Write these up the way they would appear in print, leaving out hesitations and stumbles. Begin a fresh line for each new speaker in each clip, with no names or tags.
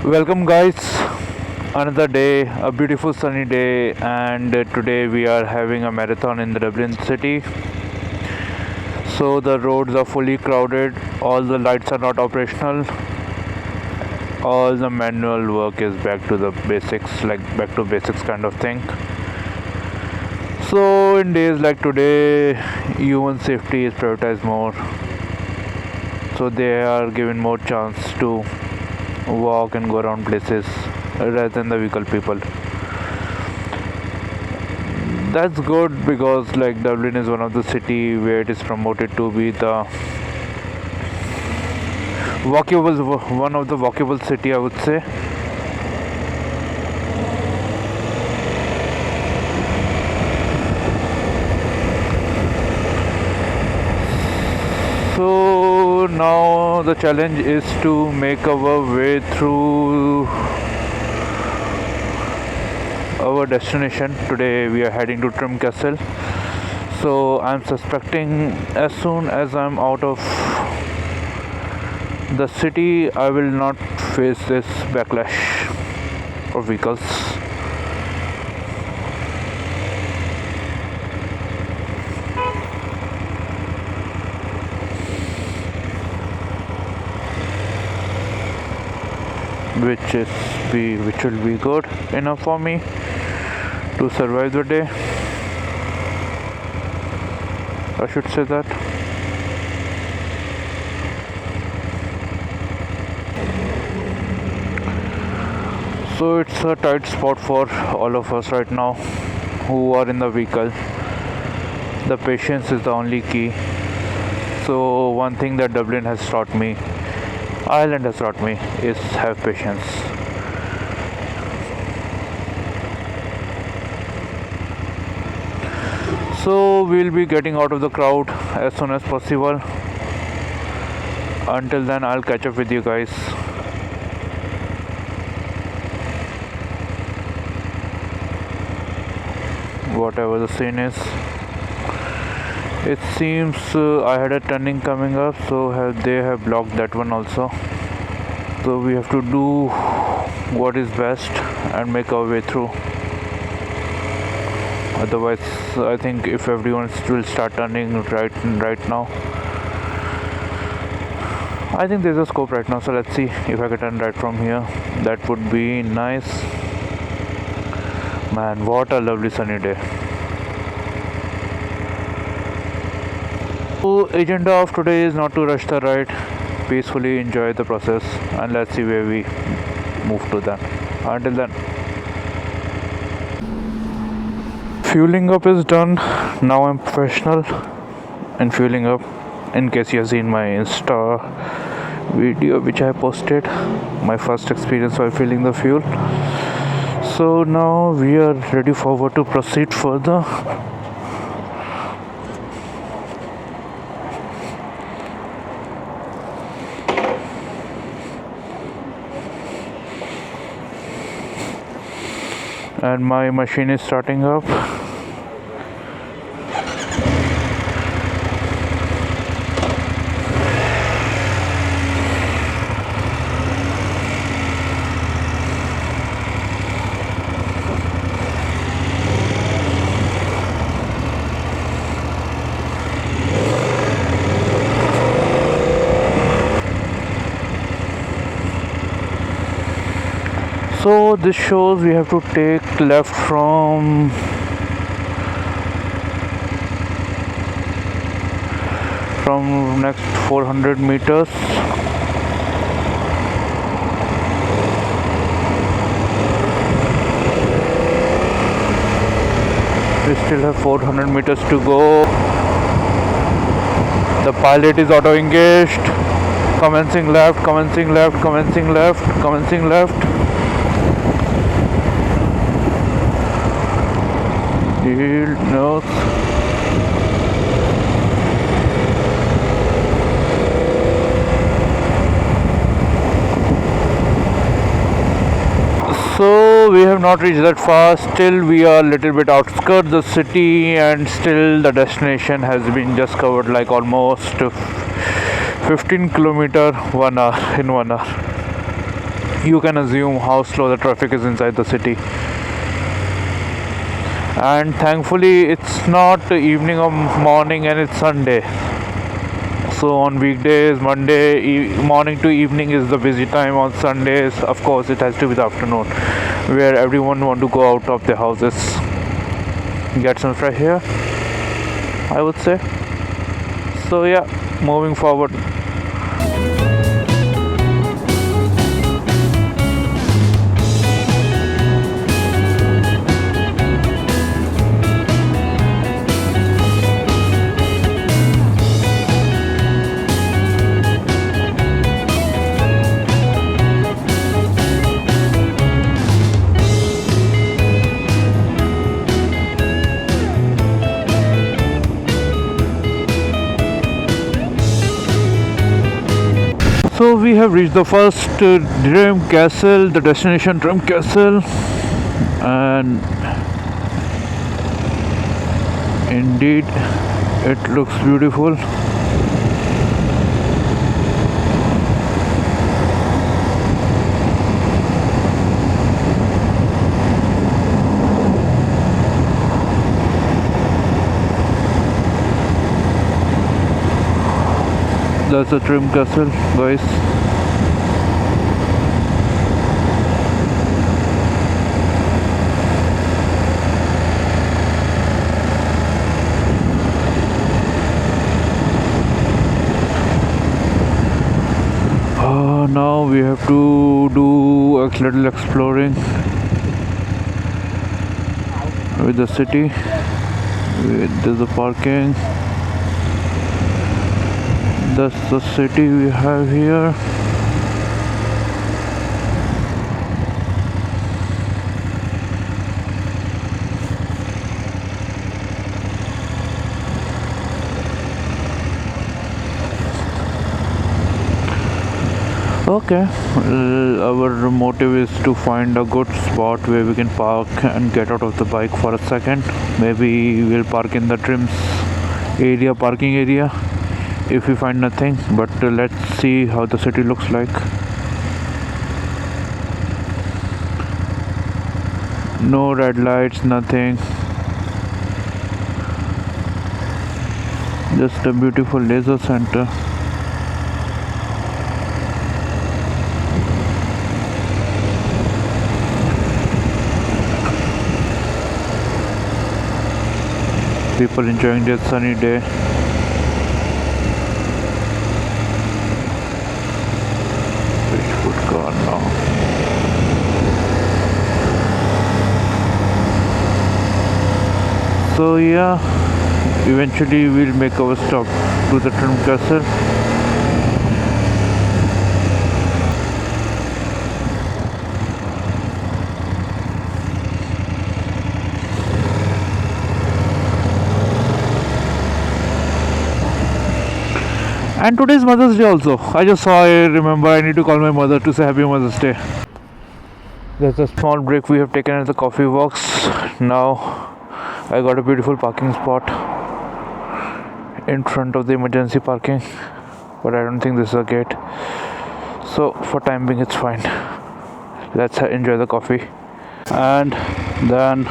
Welcome, guys. Another day, a beautiful sunny day, and today we are having a marathon in the Dublin city. So the roads are fully crowded, all the lights are not operational, all the manual work is back to the basics, like back to basics kind of thing. So in days like today, human safety is prioritized more, so they are given more chance to walk and go around places rather than the vehicle people. That's good because like Dublin is one of the city where it is promoted to be the walkable one of the walkable city, I would say. So now the challenge is to make our way through our destination. Today we are heading to Trim Castle. So I'm suspecting as soon as I'm out of the city, I will not face this backlash of vehicles. Which will be good enough for me to survive the day. I should say that. So it's a tight spot for all of us right now who are in the vehicle. The patience is the only key. So one thing that Dublin has taught me, Ireland has taught me, is have patience. So we'll be getting out of the crowd as soon as possible. Until then, I'll catch up with you guys. Whatever the scene is. It seems I had a turning coming up, so they have blocked that one also. So we have to do what is best and make our way through. Otherwise, I think if everyone will start turning right now, I think there's a scope right now. So let's see if I can turn right from here. That would be nice. Man, what a lovely sunny day. So agenda of today is not to rush the ride, peacefully enjoy the process, and let's see where we move to then. Until then, fueling up is done. Now I'm professional in fueling up. In case you have seen my Insta video which I posted, my first experience while filling the fuel. So now we are ready forward to proceed further. And my machine is starting up. So this shows we have to take left from next 400 meters. We still have 400 meters to go. The pilot is auto engaged. Commencing left, commencing left, commencing left, commencing left. Yield north. So we have not reached that far. Still we are a little bit outskirts the city, and still the destination has been just covered like almost 15 kilometer 1 hour in 1 hour. you can assume how slow the traffic is inside the city. And thankfully it's not evening or morning, and it's Sunday. So on weekdays, Monday morning to evening is the busy time. On Sundays, of course, it has to be the afternoon, where everyone want to go out of their houses, get some fresh air, I would say. So yeah, moving forward. So we have reached the first Dream Castle, the destination Dream Castle, and indeed it looks beautiful. That's the Dream Castle, guys. Now we have to do a little exploring with the city. There's a parking. That's the city we have here. Okay, our motive is to find a good spot where we can park and get out of the bike for a second. Maybe we'll park in the trims area, parking area, if we find nothing. But let's see how the city looks like. No red lights, nothing. Just a beautiful laser center. People enjoying their sunny day. Which would go on now? So yeah, eventually we'll make our stop to the Dream Castle. And today's Mother's Day also. I remember I need to call my mother to say Happy Mother's Day. There's a small break we have taken at the coffee box. Now I got a beautiful parking spot in front of the emergency parking, but I don't think this is a gate. So for time being it's fine. Let's enjoy the coffee. And then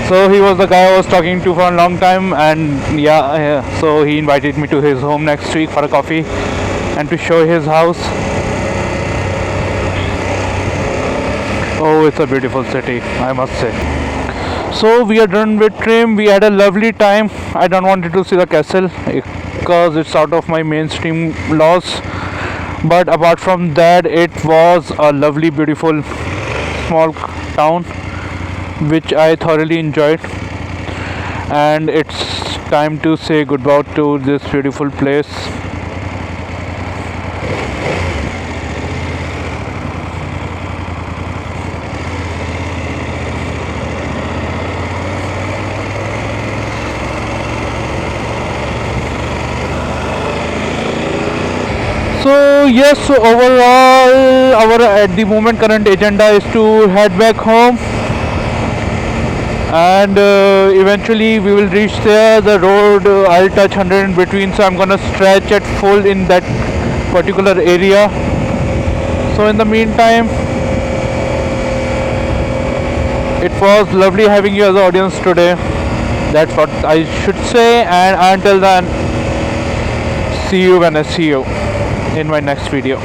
so he was the guy I was talking to for a long time, and so he invited me to his home next week for a coffee and to show his house. Oh, it's a beautiful city, I must say. So we are done with Dream. We had a lovely time. I don't wanted to see the castle because it's out of my mainstream laws. But apart from that, it was a lovely, beautiful, small town which I thoroughly enjoyed. And it's time to say goodbye to this beautiful place. yes, so overall our at the moment current agenda is to head back home, and eventually we will reach there. The road I'll touch 100 in between, so I'm gonna stretch at full in that particular area. So in the meantime, it was lovely having you as an audience today. That's what I should say, and until then, see you when I see you in my next video.